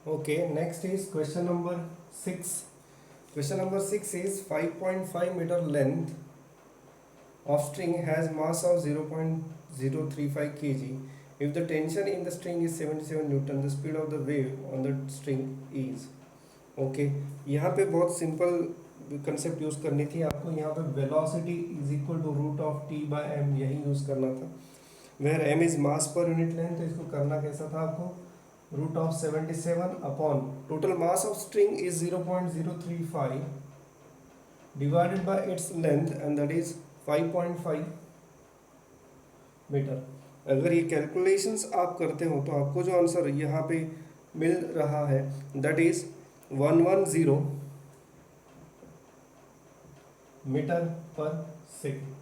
Okay, next is question number 6. Question number 6 is 5.5 meter length of string has mass of 0.035 kg. If the tension in the string is 77 Newton, the speed of the wave on the string is. Okay यहाँ पे बहुत simple concept use करनी थी आपको। यहाँ पे velocity is equal to root of T by M, यही use करना था। Where M is mass per unit length, तो इसको करना कैसा था आपको, root of 77 upon total mass of string is 0.035 divided by its length and that is 5.5 metre. अगर ये कैलकुलेशंस आप करते हो तो आपको जो आंसर यहाँ पे मिल रहा है that is 110 metre per second.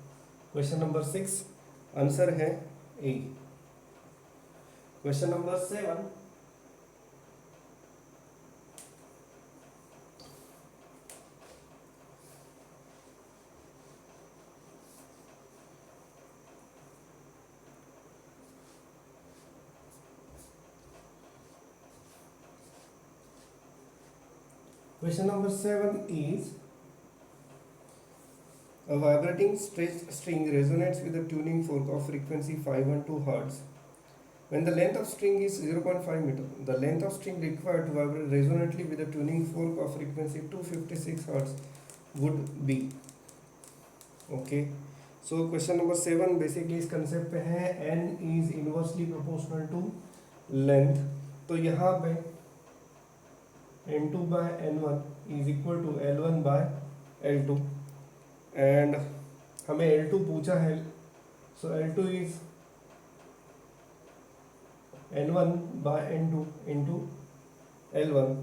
Question number 6 answer है A. Question number 7, question number 7 is a vibrating stretched string resonates with a tuning fork of frequency 512 Hz. When the length of string is 0.5 meter, the length of string required to vibrate resonantly with a tuning fork of frequency 256 Hz would be. Okay. So question number 7 basically इस concept पे है n is inversely proportional to length। तो यहाँ पे n2 by n1 is equal to l1 by l2 and हमें l2 पूछा है, so l2 is n1 by n2 into l1।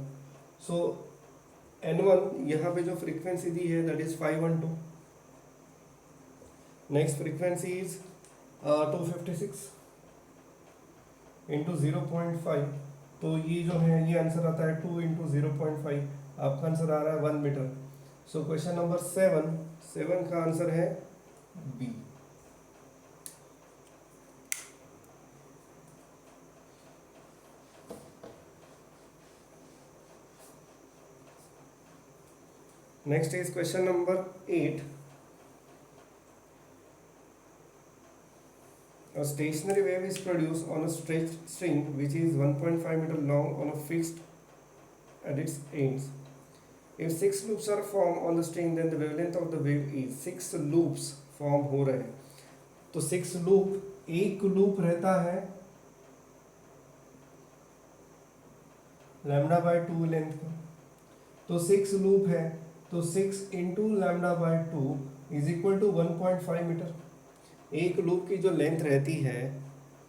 so n1 यहाँ पे जो फ्रीक्वेंसी दी है that is 512, next frequency is 256 into 0.5, तो ये जो है ये आंसर आता है 2 into 0.5, आपका आंसर आ रहा है 1 मीटर। सो क्वेश्चन नंबर 7 का आंसर है B. Next is question number 8। A stationary wave is produced on a stretched string which is 1.5 meter long on a fixed at its ends. If 6 loops are formed on the string, then the wavelength of the wave is 6 loops form हो रहे हैं। तो 6 loop, एक loop रहता है lambda by 2 length का, तो 6 loop है तो 6 into lambda by 2 is equal to 1.5 metre. एक लूप की जो लेंथ रहती है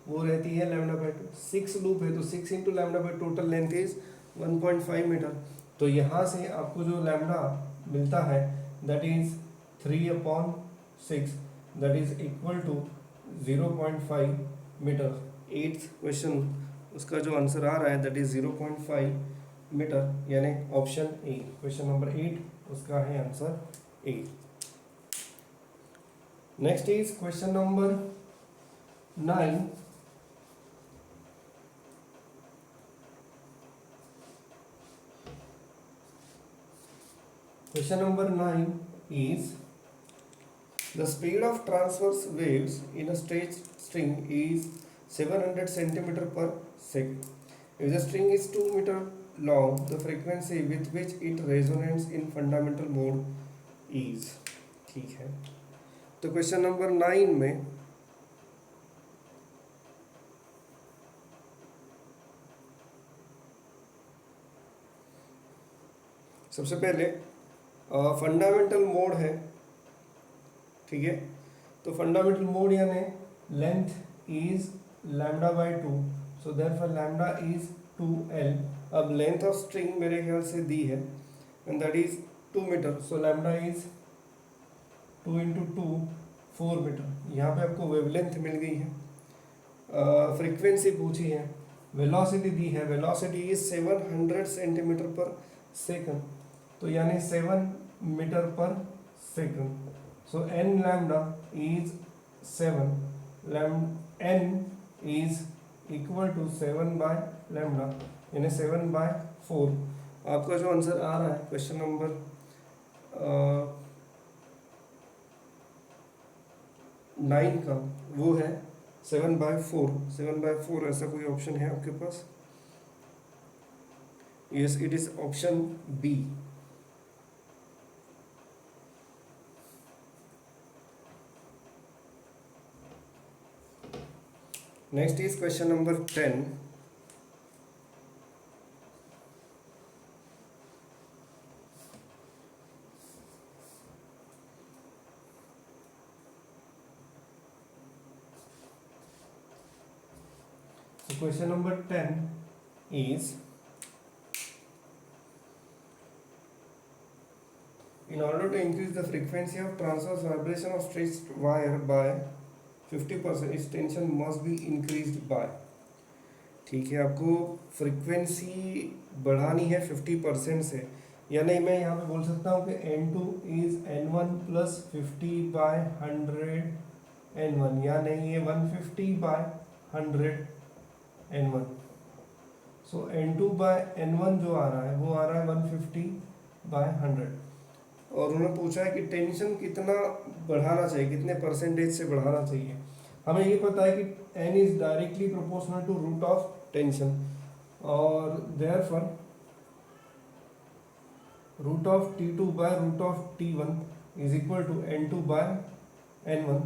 वो रहती है लैम्डा बाय 2, 6 लूप है तो 6 into lambda by total length is 1.5 metre. तो यहाँ से आपको जो लैम्डा मिलता है that is 3/6, that is equal to 0.5 metre. 8th question उसका जो आंसर आ रहा है दैट इज 0.5 मीटर, यानी ऑप्शन ए। क्वेश्चन नंबर 8 उसका है answer A. Next is question number 9। Question number 9 is the speed of transverse waves in a stretched string is 700 centimeter per second. If the string is 2 meter long, the frequency with which it resonates in fundamental mode is। ठीक है, तो question number 9 में सबसे पहले fundamental mode है, ठीक है। तो फंडामेंटल मोड यानी length is lambda by 2, so therefore lambda is 2l। अब लेंथ ऑफ स्ट्रिंग मेरे ख्याल से दी है and that is 2 metre, so lambda is 2 into 2 4 metre. यहाँ पे आपको वेवलेंथ मिल गई है, फ्रीक्वेंसी पूछी है, वेलोसिटी दी है, वेलोसिटी इज 700 सेंटीमीटर पर सेकंड, तो यानी 7 मीटर पर second. So n lambda is 7, n is equal to 7 by lambda, यानी 7/4। आपका जो आंसर आ रहा है क्वेश्चन नंबर 9 का, वो है 7/4। 7/4 ऐसा कोई ऑप्शन है आपके पास? Yes, it is option B. Next is question number 10। So question number 10 is, in order to increase the frequency of transverse vibration of stretched wire by 50%, its tension must be increased by। ठीक है, आपको frequency बढ़ानी है 50% से, यानी मैं यहाँ पे बोल सकता हूँ कि N2 is N1 plus 50/100 N1, या नहीं ये 150/100 N1। सो N2/N1 जो आ रहा है वो आ रहा है 150/100। और उन्होंने पूछा है कि टेंशन कितना बढ़ाना चाहिए, कितने परसेंटेज से बढ़ाना चाहिए। हमें ये पता है कि n is directly proportional to root of tension, और therefore root of T2 by root of T1 is equal to N2/N1,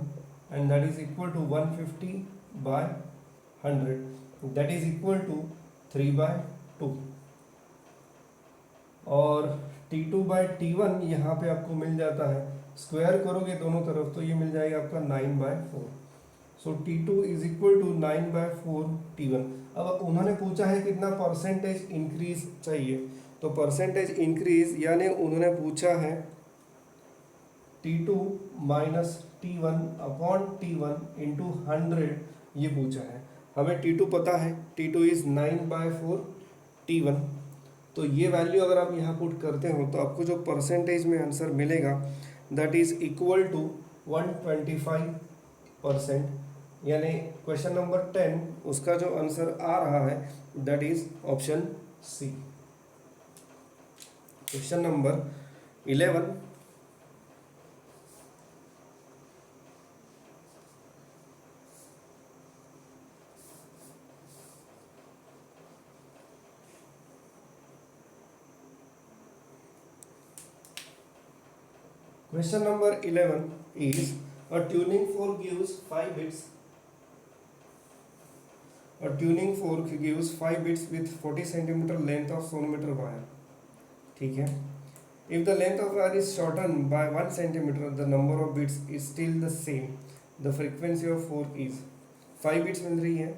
and that is equal to 150/100, that is equal to 3/2। और T2/T1 यहाँ पे आपको मिल जाता है, स्क्वायर करोगे दोनों तरफ तो ये मिल जाएगा आपका 9/4। So T2 is equal to 9/4 T1। अब उन्होंने पूछा है कितना परसेंटेज इंक्रीज चाहिए, तो परसेंटेज इंक्रीज यानी उन्होंने पूछा है T2 माइनस T1/T1 इंटू 100, ये पूछा है। हमें T2 पता है, T2 इज 9/4 T1, तो ये वैल्यू अगर आप यहाँ पुट करते हो तो आपको जो परसेंटेज में आंसर मिलेगा दैट इज इक्वल टू 125%, यानी क्वेश्चन नंबर 10 उसका जो आंसर आ रहा है that is option C. Question number 11। Question number 11 is, a tuning fork gives 5 bits. A tuning fork gives 5 bits with 40 centimeter length of sonometer wire. ठीक है, if the length of wire is shortened by 1 centimeter, the number of bits is still the same. The frequency of fork is 5 bits मिल रही है,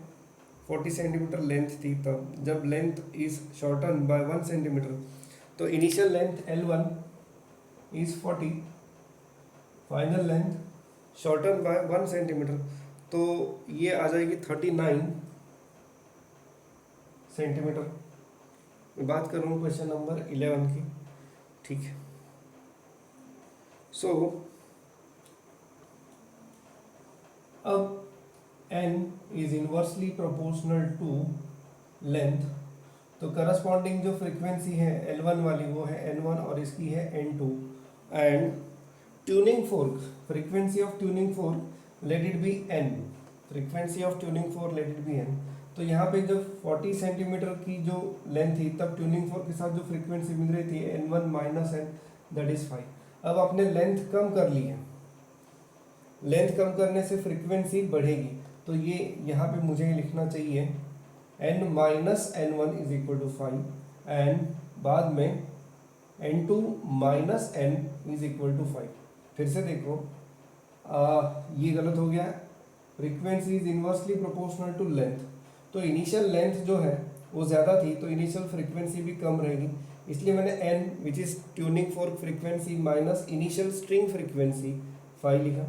40 centimeter length थी तब, जब length is shorten by 1 centimetre तो initial length L1 is 40, final length shorten by 1 centimetre, तो ये आ जाएगी 39 centimetre. मैं बात करूँ क्वेश्चन नंबर 11 की, ठीक है। सो अब n is inversely proportional to length, तो करस्पॉन्डिंग जो फ्रीक्वेंसी है L1 वाली वो है N1 और इसकी है N2, and tuning fork, frequency of tuning fork let it be n, frequency of tuning fork let it be n। तो यहाँ पे जब 40 सेंटीमीटर की जो लेंथ थी तब ट्यूनिंग फोर्क के साथ जो फ्रीक्वेंसी मिल रही थी N1 minus n that is 5। अब आपने लेंथ कम कर ली है, लेंथ कम करने से फ्रीक्वेंसी बढ़ेगी, तो ये यहाँ पे मुझे लिखना चाहिए n minus N1 is equal to 5, and बाद में N2 minus n is equal to 5। फिर से देखो, ये गलत हो गया, frequency is inversely proportional to length, तो इनिशियल लेंथ जो है वो ज़्यादा थी तो इनिशियल फ्रीक्वेंसी भी कम रहेगी, इसलिए मैंने n which is tuning fork frequency minus initial string frequency 5 लिखा।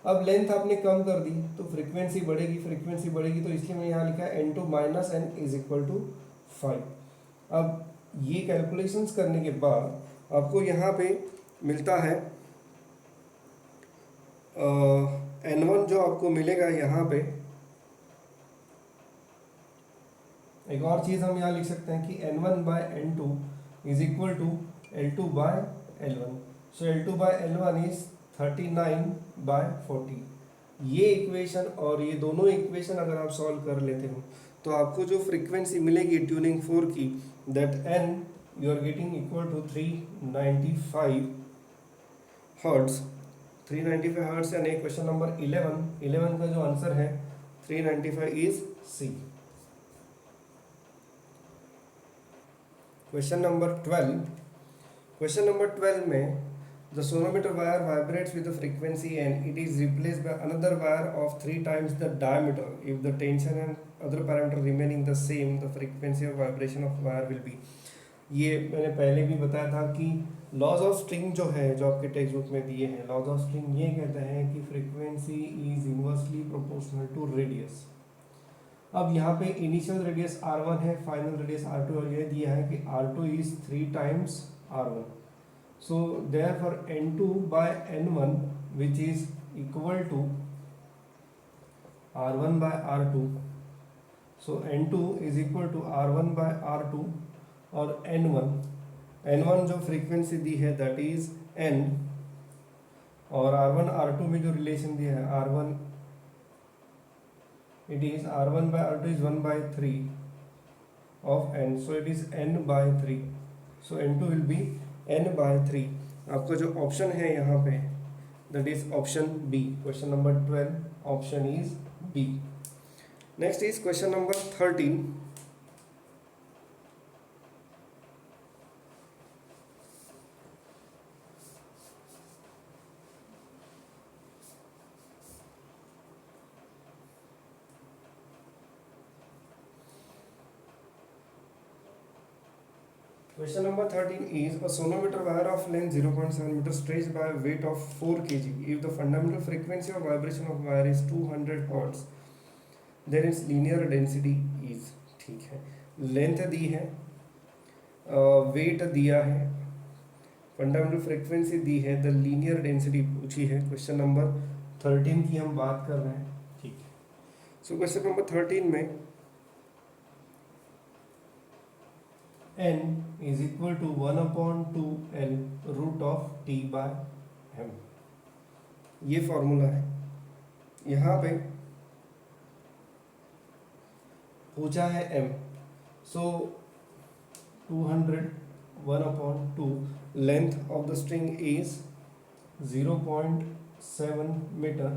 अब लेंथ आपने कम कर दी तो फ्रीक्वेंसी बढ़ेगी, फ्रीक्वेंसी बढ़ेगी, तो इसलिए मैं यहाँ लिखा N2 minus n is equal to 5। अब ये कैलकुलेशंस करने के बाद आपको यहाँ पे मिलता है N1 जो आपको मिलेगा यहाँ पे एक और चीज़ हम यहाँ लिख सकते हैं कि n1 by n2 is equal to L2 by L1। So L2 by L1 is 39 by 40। ये इक्वेशन और ये दोनों इक्वेशन अगर आप सॉल्व कर लेते हो तो आपको जो फ्रीक्वेंसी मिलेगी ट्यूनिंग 4 की, that n you are getting equal to 395 hertz. 395 hertz यानी क्वेश्चन नंबर 11 का जो आंसर है 395 is C. Question number 12। Question number 12 में the sonometer wire vibrates with the frequency and it is replaced by another wire of 3 times the diameter. If the tension and other parameter remaining the same, the frequency of vibration of wire will be। ये मैंने पहले भी बताया था कि laws of string जो है, जो आपके टेक्स्ट बुक में दिए हैं, लॉज ऑफ स्ट्रिंग ये कहते हैं कि frequency is inversely proportional to radius. अब यहाँ पे इनिशियल रेडियस r1 है, फाइनल रेडियस r2, और ये दिया है कि r2 is 3 times r1। So therefore n2 by n1 which is equal to r1 by r2, so n2 is equal to r1 by r2 और n1 जो frequency दी है that is n, और r1 r2 में जो relation दिया है r1 it is r1 by r2 is 1 by 3 of n, so it is n by 3, so n2 will be n by 3। आपका जो ऑप्शन है यहाँ पे that is option B. Question number 12 option is B. Next is question number 13। Question number 13 is a sonometer wire of length 0.7 meter stretched by a weight of 4 kg. If the fundamental frequency of vibration of wire is 200 hertz, then its linear density is। ठीक है, length दी है, wait दिया है, fundamental frequency दी है, the linear density पूछी है। Question number 13 की हम बात कर रहे हैं। ठीक है, सो क्वेश्चन नंबर 13 में n is equal to 1/2L root of t by m, ये फॉर्मूला है। यहाँ पे पूछा है m, so 200 1/2, length of the string is 0.7 metre,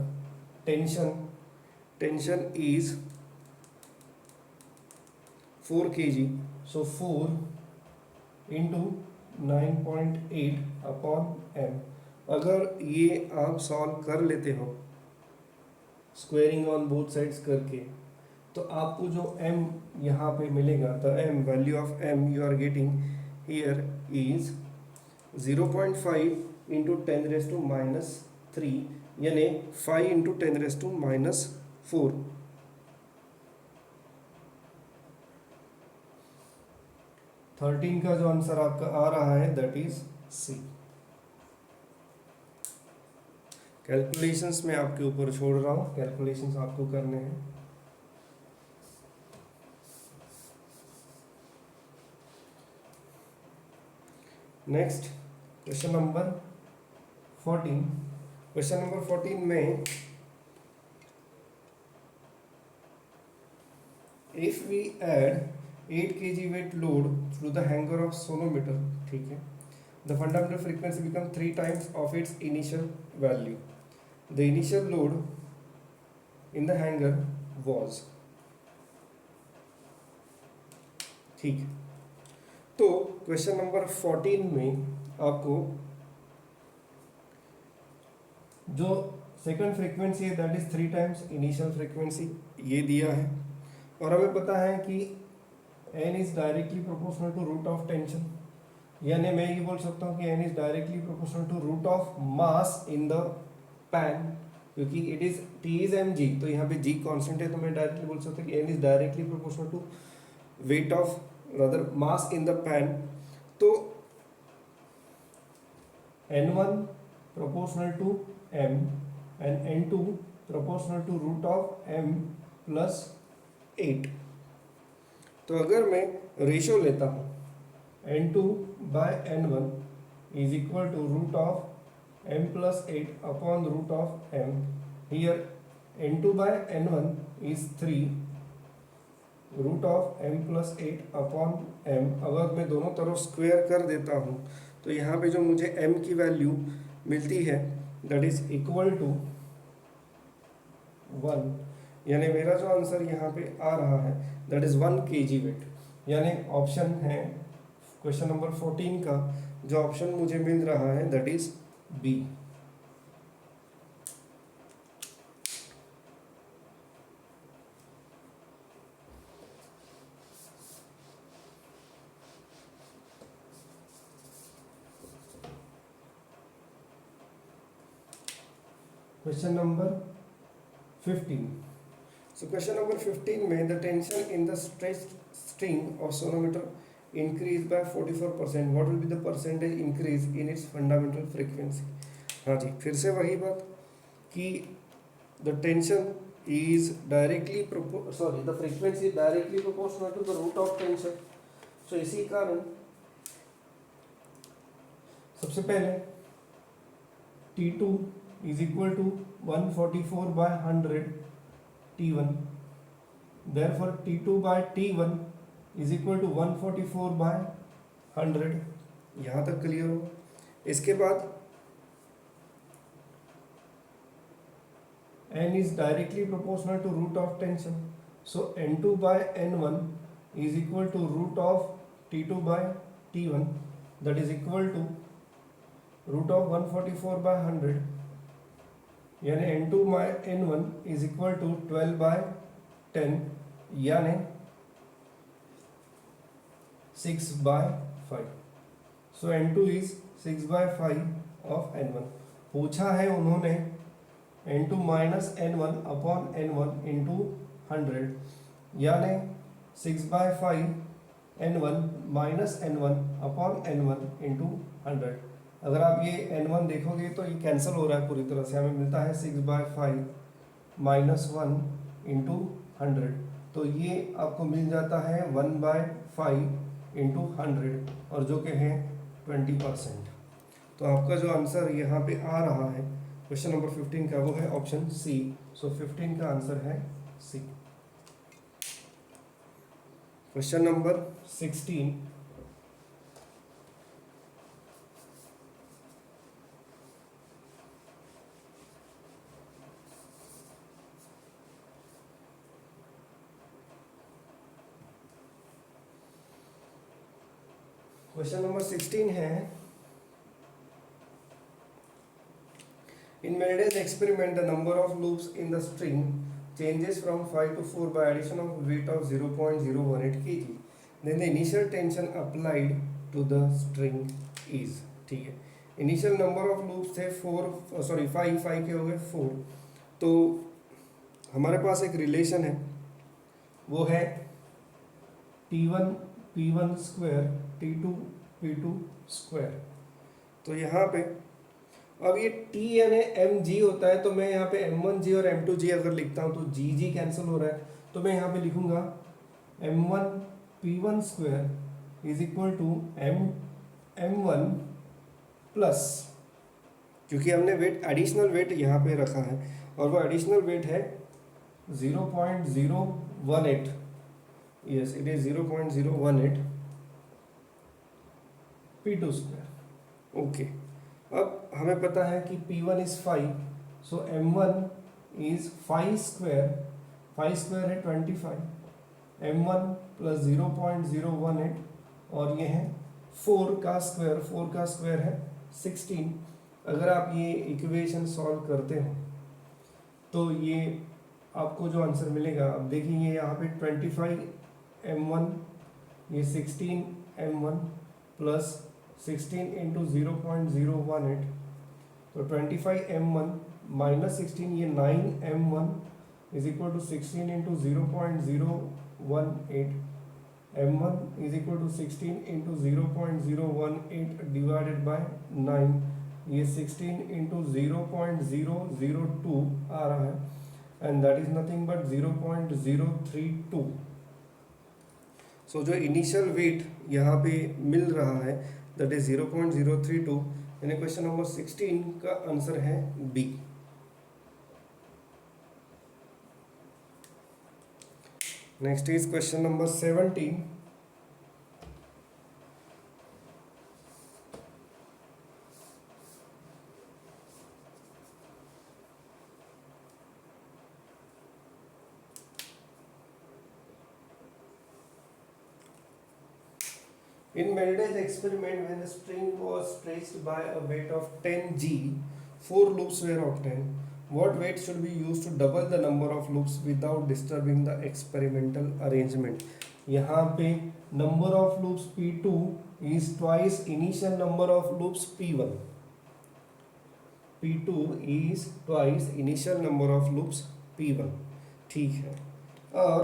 tension is 4 kg, so 4 into 9.8 upon m। अगर ये आप सॉल्व कर लेते हो स्क्वेयरिंग ऑन बोथ साइड्स करके, तो आपको जो m यहाँ पे मिलेगा, the m value of m you are getting here is 0.5 into 10⁻³ यानी 5 इंटू 10⁻⁴। थर्टीन का जो आंसर आपका आ रहा है दैट इज सी। कैलकुलेशंस में आपके ऊपर छोड़ रहा हूं, कैलकुलेशंस आपको करने हैं। Next question number 14। Question number 14 में if we add 8 kg weight load through the hanger of sonometer, ठीक है, the fundamental frequency becomes 3 times of its initial value. The initial load in the hanger was। ठीक है, तो question number 14 में आपको जो second frequency है that is 3 times initial frequency ये दिया है, और हमें पता है कि n is directly proportional to root of tension, यानी मैं ये बोल सकता हूँ कि n is directly proportional to root of mass in the pan, क्योंकि it is t is mg, तो यहाँ पे g कांस्टेंट है, तो मैं डायरेक्टली बोल सकता हूँ कि n is directly proportional to weight of rather mass in the pan. तो n1 proportional to m and n2 proportional to root of m plus 8। तो अगर मैं रेशो लेता हूँ n2 bye n1 is equal to root of m plus 8 upon root of m, here n2 bye n1 is 3 root of m plus 8 upon m। अगर मैं दोनों तरफ square कर देता हूँ तो यहाँ पे जो मुझे m की वैल्यू मिलती है दैट इज इक्वल टू 1, यानी मेरा जो आंसर यहाँ पे आ रहा है दैट इज 1 kg वेट। यानी ऑप्शन है क्वेश्चन नंबर 14 का जो ऑप्शन मुझे मिल रहा है that is B. Question number 15। So question number 15 में the tension in the stretched string of sonometer increased by 44%. What will be the percentage increase in its fundamental frequency? हाँ जी, फिर से वही बात कि the tension is directly the frequency is directly proportional to the root of tension. So इसी कारण सबसे पहले T2 is equal to 144 by 100 T1, therefore T2 by T1 is equal to 144 by 100। यहाँ तक क्लियर हो। इसके बाद n is directly proportional to root of tension, so n2 by n1 is equal to root of T2 by T1, that is equal to root of 144 by 100, यानी n2 by n1 is equal to 12 by 10, यानी 6 by 5। So n2 is 6 by 5 of n1। पूछा है उन्होंने n2 minus n1 upon n1 into 100, यानी 6 by 5 n1 minus n1 upon n1 into 100। अगर आप ये n1 देखोगे तो ये कैंसिल हो रहा है पूरी तरह से, हमें मिलता है 6 by 5 minus 1 into 100, तो ये आपको मिल जाता है 1 by 5 into 100 और जो कि है 20%। तो आपका जो आंसर यहाँ पे आ रहा है क्वेश्चन नंबर 15 का वो है ऑप्शन सी। सो 15 का आंसर है C. Question number 16। Question number 16 है In Melday's experiment, the number of loops in the string changes from 5 to 4 by addition of weight of 0.018 kg. Then the initial tension applied to the string is, ठीक है। Initial number of loops थे 5 के हो गए 4। तो हमारे पास एक relation है वो है T1 P1 square T2 P2 square. तो यहाँ पे अब ये T यानी mg होता है, तो मैं यहाँ पे m1g और m2g अगर लिखता हूँ तो g कैंसिल हो रहा है, तो मैं यहाँ पे लिखूंगा m1 p1 square is equal to m1 plus, क्योंकि हमने वेट एडिशनल वेट यहाँ पे रखा है और वो एडिशनल वेट है 0.018। Yes, it is 0.018 p2 square. Okay, अब हमें पता है कि P1 is 5, so M1 is 5 square है 25, M1 प्लस 0.018 और ये है 4 का स्क्वायर है 16। अगर आप ये इक्वेशन सॉल्व करते हो तो ये आपको जो आंसर मिलेगा, अब देखिए यहाँ पे 25 M1, ये 16 M1 प्लस 16 इंटू 0.018, तो 25 M1 माइनस 16, ये 9 M1 is equal to 16 into 0.018, M1 is equal to 16 into 0.018 divided by 9, ये 16 इंटू 0.002 आ रहा है and that is nothing but 0.032। So जो इनिशियल वेट यहाँ पे मिल रहा है दैट इज 0.032, यानी क्वेश्चन नंबर 16 का आंसर है B. Next is question number 17। In Melday's experiment, when the string was stretched by a weight of 10 g, 4 loops were obtained. What weight should be used to double the number of loops without disturbing the experimental arrangement? यहाँ पे number of loops P2 is twice initial number of loops P1. P2 is twice initial number of loops P1. ठीक है, और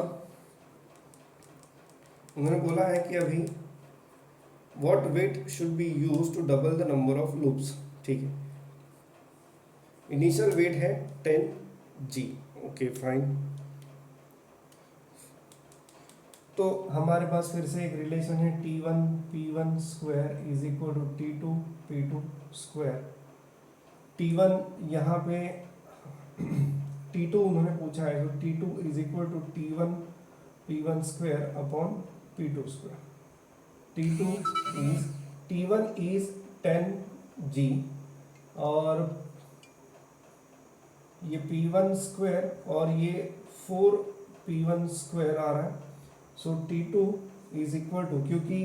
उन्होंने बोला है कि अभी what weight should be used to double the number of loops। ठीक है, इनिशियल वेट है 10 g। ओके फाइन, तो हमारे पास फिर से एक रिलेशन है T1 P1 square is equal to T2 P2 square. T1 यहाँ पे T2 उन्होंने पूछा है, तो T2 is equal to T1 P1 square upon P2 square. T1 is 10 g और ये P1 स्क्वायर और ये 4 P1 स्क्वायर आ रहा है। सो T2 इज इक्वल टू, क्योंकि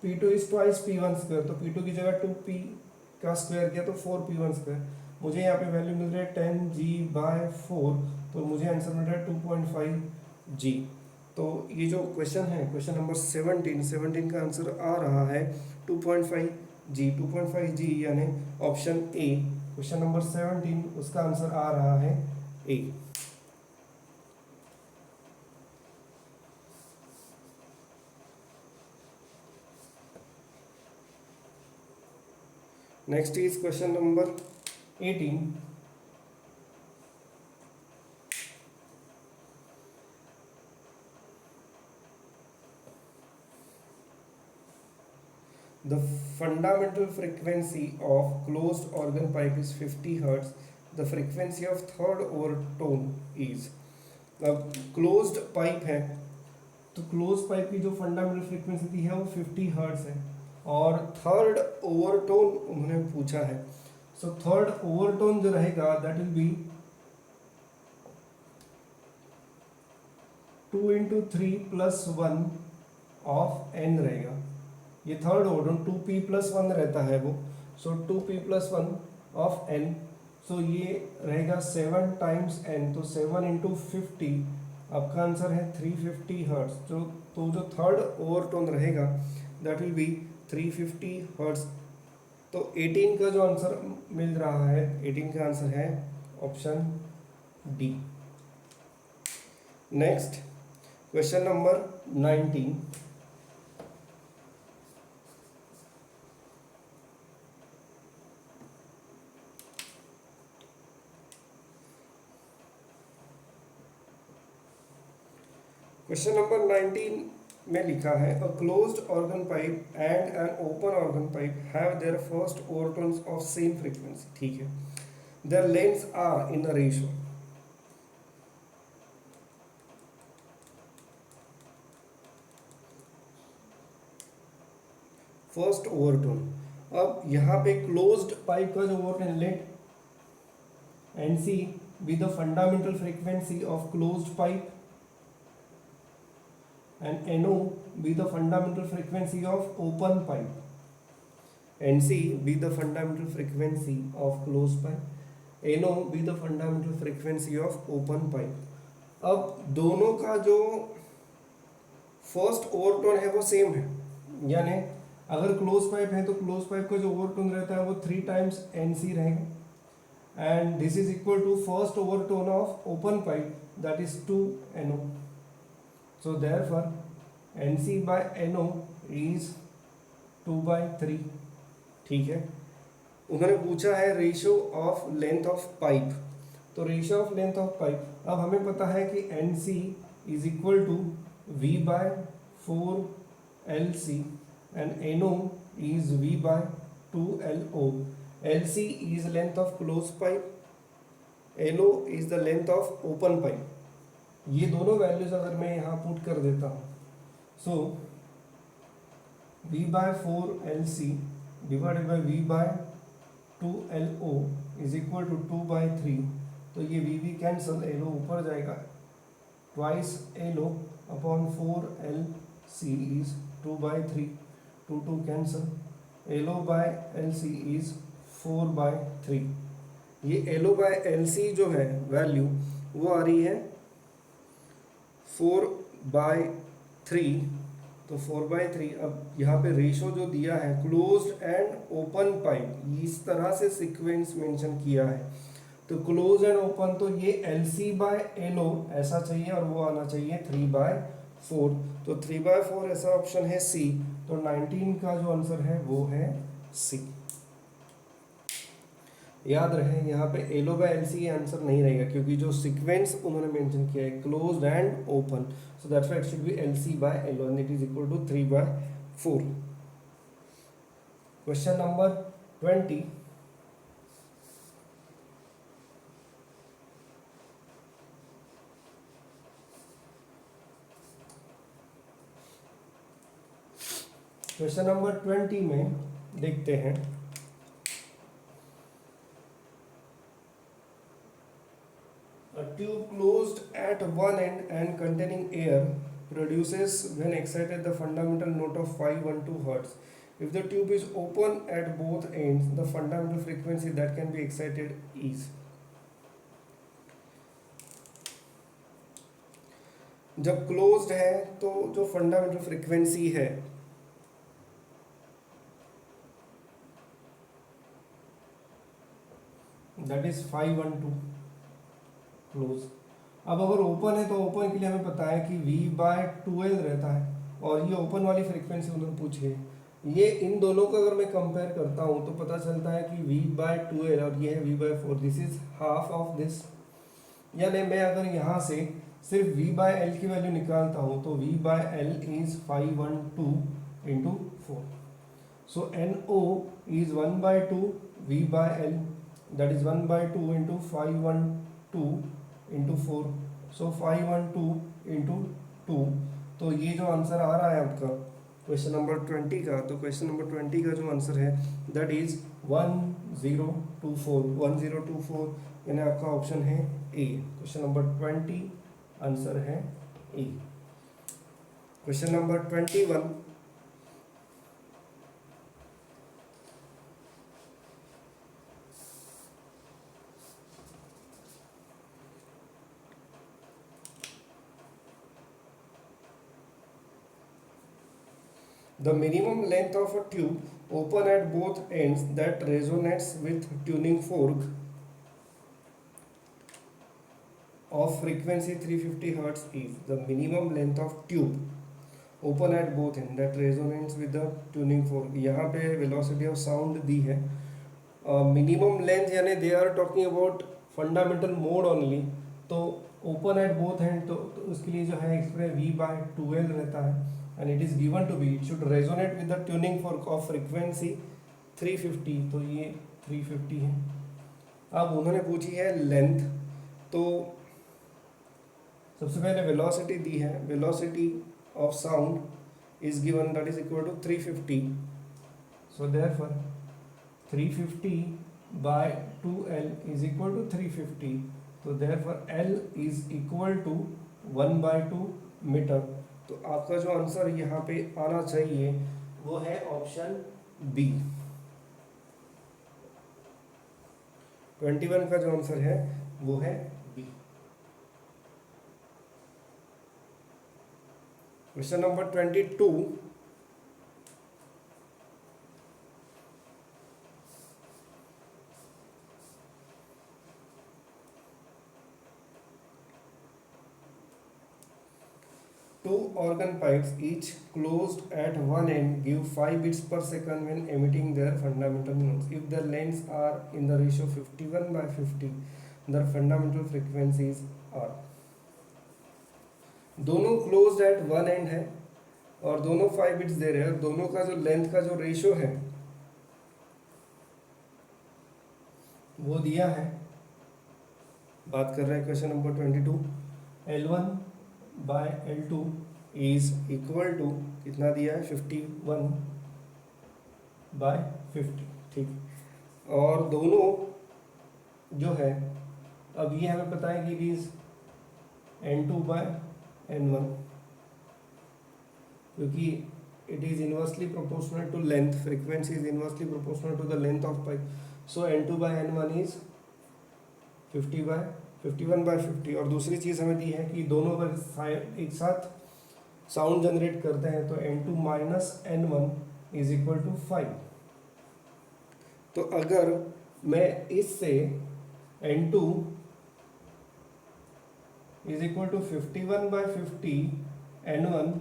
P2 is twice P1 square, तो P2 की जगह 2P का स्क्वायर किया तो 4 P1 स्क्वायर। मुझे यहाँ पे वैल्यू मिल रही है 10g/4, तो मुझे आंसर मिल रहा है 2.5 g। तो ये जो क्वेश्चन है, क्वेश्चन नंबर 17 का आंसर आ रहा है 2.5 g। 2.5 g यानी ऑप्शन ए, क्वेश्चन नंबर 17 उसका आंसर आ रहा है A. Next is question number 18। The fundamental frequency of closed organ pipe is 50 Hz. The frequency of third overtone is, अब closed pipe है तो closed pipe की जो fundamental frequency दी है वो 50 Hz है, और third overtone उन्होंने पूछा है। So third overtone जो रहेगा that will be 2 into 3 plus 1 of n रहेगा। ये थर्ड ओवरटोन 2p + 1 रहता है वो, सो 2p + 1 ऑफ n, सो ये रहेगा 7 टाइम्स n, तो 7 इंटू 50, आपका आंसर है 350 हर्ट्ज। तो जो थर्ड ओवरटोन रहेगा दैट विल बी 350 हर्ट्ज। तो 18 का जो आंसर मिल रहा है, 18 का आंसर है option D. Next question number 19। Question number 19 में लिखा है a closed organ pipe and an open organ pipe have their first overtones of same frequency. ठीक है, their lengths are in a ratio. First overtone, अब यहाँ पे closed pipe का जो overtone, let NC be the fundamental frequency of closed pipe and NO be the fundamental frequency of open pipe. NC be the fundamental frequency of closed pipe, NO be the fundamental frequency of open pipe. अब दोनों का जो first overtone है वो same है, यानी अगर close pipe है तो क्लोज पाइप का जो ओवरटोन रहता है वो 3 टाइम्स NC रहेगा, and this is equal to first overtone of open pipe that is 2NO। So therefore NC by NO is 2/3। ठीक है, उन्होंने पूछा है ratio of length of pipe, तो ratio of length of pipe, अब हमें पता है कि NC is equal to V/4 LC and NO is V by 2LO. LC is length of closed pipe, LO is the length of open pipe. ये दोनों values अगर मैं यहाँ पुट कर देता हूँ, so V by 4LC divided by V by 2LO is equal to 2 by 3. तो ये V कैंसल, LO ऊपर जाएगा, twice LO upon 4LC is 2 by 3, 2 cancel, LO by LC is 4 by 3. ये LO by LC जो है value वो आ रही है 4 by 3. तो 4 by 3. अब यहाँ पे रेशो जो दिया है क्लोज्ड एंड ओपन पाइप, इस तरह से सीक्वेंस मेंशन किया है. तो क्लोज एंड ओपन, तो ये LC by LO ऐसा चाहिए और वो आना चाहिए 3 by 4. तो 3 by 4 ऐसा ऑप्शन है C. तो 19 का जो आंसर है वो है C. याद रहे यहाँ पे LO by LC आंसर नहीं रहेगा, क्योंकि जो सीक्वेंस उन्होंने मेंशन किया है closed and open, so that's why it should be LC by LO and it is equal to 3 by 4. Question number 20. Question number 20 में देखते हैं, a tube closed at one end and containing air produces when excited the fundamental note of 512 Hz. If the tube is open at both ends, the fundamental frequency that can be excited is. जब closed है तो जो fundamental frequency है that is 512 close. अब अगर open है तो open के लिए हमें पता है कि V by 2L रहता है, और ये ओपन वाली फ्रीक्वेंसी उन्होंने पूछी है. ये इन दोनों को अगर मैं कंपेयर करता हूँ तो पता चलता है कि V by 2L और ये है V by 4, this is half of this. यानी मैं अगर यहाँ से सिर्फ V by L की वैल्यू निकालता हूँ तो V by L is 512 into 4. So NO is 1 by 2 V by L, that is 1 by 2 into 512 into 4. So 512 into 2. तो ये जो आंसर आ रहा है आपका क्वेश्चन नंबर 20 का, तो क्वेश्चन नंबर 20 का जो आंसर है दैट इज 1024. 1024 यानी आपका ऑप्शन है ए. क्वेश्चन नंबर 20 आंसर है A. Question number 21. The minimum length of a tube open at both ends that resonates with tuning fork of frequency 350 Hz is. The minimum length of tube open at both ends that resonates with the tuning fork. यहाँ पे velocity of sound दी है. Minimum length यानी they are talking about fundamental mode only. तो open at both ends तो उसके लिए जो है एक्सप्रेस V by 2L रहता है. And it is given to be, it should resonate with the tuning fork of frequency 350. तो ये 350 है. अब उन्होंने पूछी है लेंथ, तो सबसे पहले वेलोसिटी दी है. Velocity of sound is given, that is equal to 350. So therefore 350 by 2L is equal to 350. तो therefore L is equal to 1 by 2 metre. तो आपका जो आंसर यहाँ पे आना चाहिए वो है ऑप्शन बी. 21 का जो आंसर है वो है B. Question number 22. Two organ pipes, each closed at one end, give 5 beats per second when emitting their fundamental notes. If the lengths are in the ratio 51 by 50, their fundamental frequencies are. दोनों closed at one end है, और दोनों 5 bits दे रहे हैं, दोनों का जो length का जो रेशियो है वो दिया है। बात कर रहे हैं question number 22, L1/L2 is equal to कितना दिया है 51/50, ठीक। और दोनों जो है, अब ये हमें पता है कि इट इज N2/N1, क्योंकि it is inversely proportional to length, frequency is inversely proportional to the length of pipe, so N2/N1 is 51/50। और दूसरी चीज़ हमें दी है कि दोनों अगर एक साथ साउंड जनरेट करते हैं तो N2-N1 इज इक्वल टू 5। तो अगर मैं इससे N2 is equal to 51/50 N1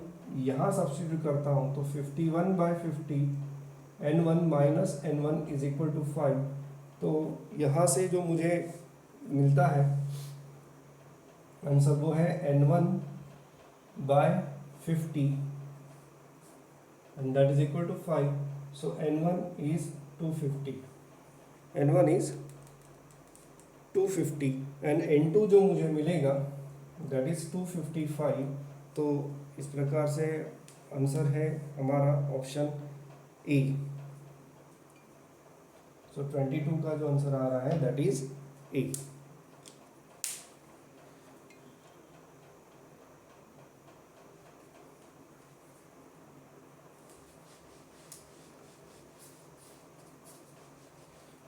यहाँ सब्स्टिट्यूट करता हूँ तो 51/50 N1 minus N1 is equal to 5। तो यहाँ से जो मुझे मिलता है आंसर वो है N1/50 and that is equal to 5। So N1 is 250, N1 is 250 and N2 जो मुझे मिलेगा दैट इज 255। तो इस प्रकार से आंसर है हमारा ऑप्शन ए। सो 22 का जो आंसर आ रहा है that is A.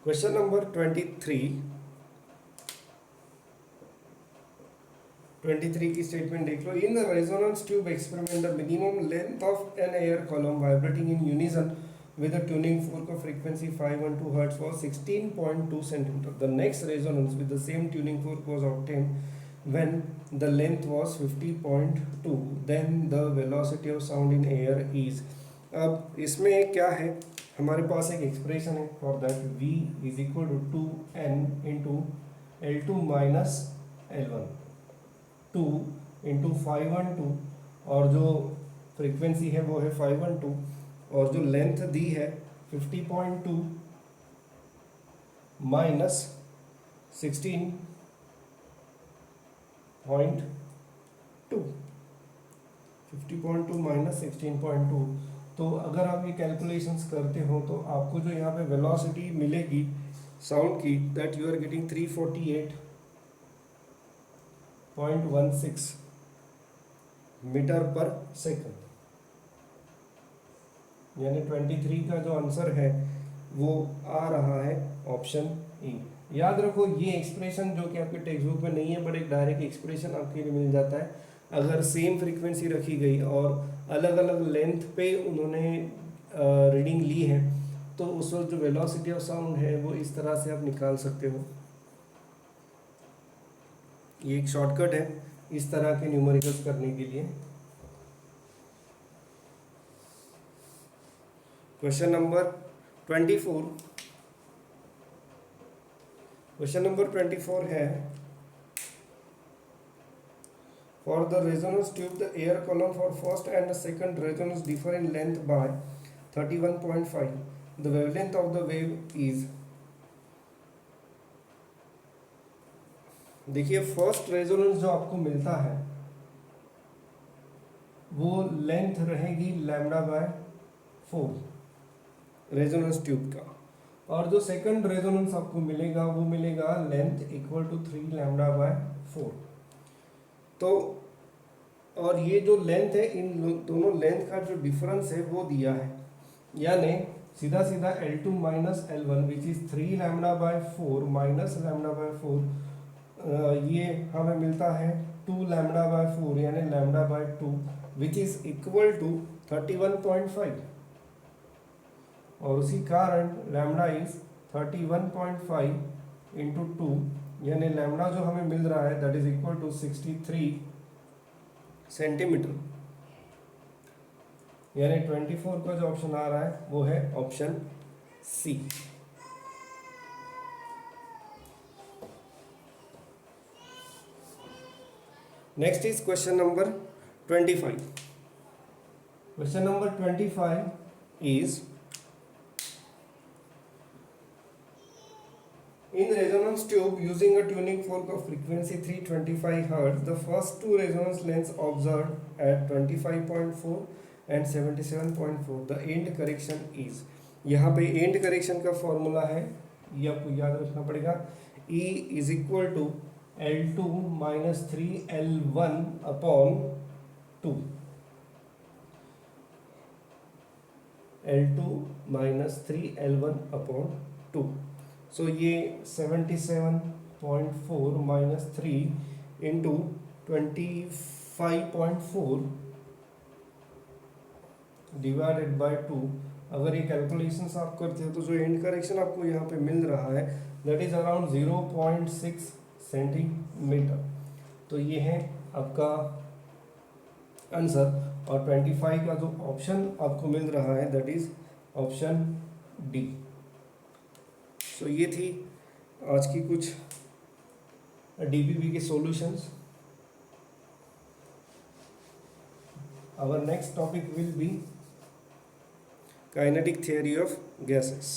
Question number 23 की स्टेटमेंट देख लो। In the resonance tube experiment the minimum length of an air column vibrating in unison with a tuning fork of frequency 512 Hz was 16.2 cm. The next resonance with the same tuning fork was obtained when the length was 50.2. Then the velocity of sound in air is. अब इसमें क्या है, हमारे पास एक expression है for that v is equal to 2n into L2 minus L1, 2 into 512 और जो frequency है वो है 512 और जो लेंथ दी है 50.2 माइनस 16.2, 50.2 माइनस 16.2। तो अगर आप ये कैलकुलेशंस करते हो तो आपको जो यहाँ पे वेलोसिटी मिलेगी साउंड की that you are getting 348.16 metre पर सेकंड, यानी 23 का जो आंसर है वो आ रहा है ऑप्शन ई। याद रखो ये एक्सप्रेशन जो कि आपके टेक्स्ट बुक में नहीं है बट एक डायरेक्ट एक्सप्रेशन आपके लिए मिल जाता है। अगर सेम फ्रीक्वेंसी रखी गई और अलग अलग लेंथ पे उन्होंने रीडिंग ली है तो उस वक्त जो वेलोसिटी ऑफ साउंड है वो इस तरह से आप निकाल सकते हो। ये एक शॉर्टकट है इस तरह के न्यूमेरिकल्स करने के लिए। क्वेश्चन नंबर 24, क्वेश्चन नंबर 24 है for the resonance tube the air column for first and second resonance differ in length bye 31.5, the wavelength of the wave is. देखिए फर्स्ट रेजोनेंस जो आपको मिलता है वो लेंथ रहेगी λ/4 रेजोनेंस ट्यूब का, और जो सेकंड रेजोनेंस आपको मिलेगा वो मिलेगा लेंथ इक्वल टू 3 λ/4। तो और ये जो लेंथ है इन दोनों लेंथ का जो डिफरेंस है वो दिया है, यानी सीधा सीधा L2 minus L1 which is 3 λ/4 minus λ/4 ये हमें मिलता है 2 λ/4 यानी λ/2 विच इज इक्वल टू 31.5 और उसी कारण लैम्डा इज 31.5 इंटू 2 यानी लैम्डा जो हमें मिल रहा है that is equal to 63 centimetre, यानी 24 का जो ऑप्शन आ रहा है वो है option C. Next is question number 25। Question number 25 is, in resonance tube using a tuning fork of frequency 325 Hz, the first two resonance lengths observed at 25.4 and 77.4, the end correction is. यहाँ पे end correction का formula है, ये आपको याद रखना पड़ेगा. E is equal to L2 minus 3L1 upon 2. L2 minus 3L1 upon 2. So ये 77.4 minus 3 into 25.4 डिवाइडेड बाय 2. अगर ये कैलकुलेशंस आप करते हो तो जो एंड करेक्शन आपको यहाँ पे मिल रहा है दैट इज अराउंड 0.6 सेंटीमीटर. तो ये है आपका आंसर. और 25 का जो ऑप्शन आपको मिल रहा है that is option D. So ये थी आज की कुछ डीपीपी के solutions. Our next topic will be kinetic theory of gases.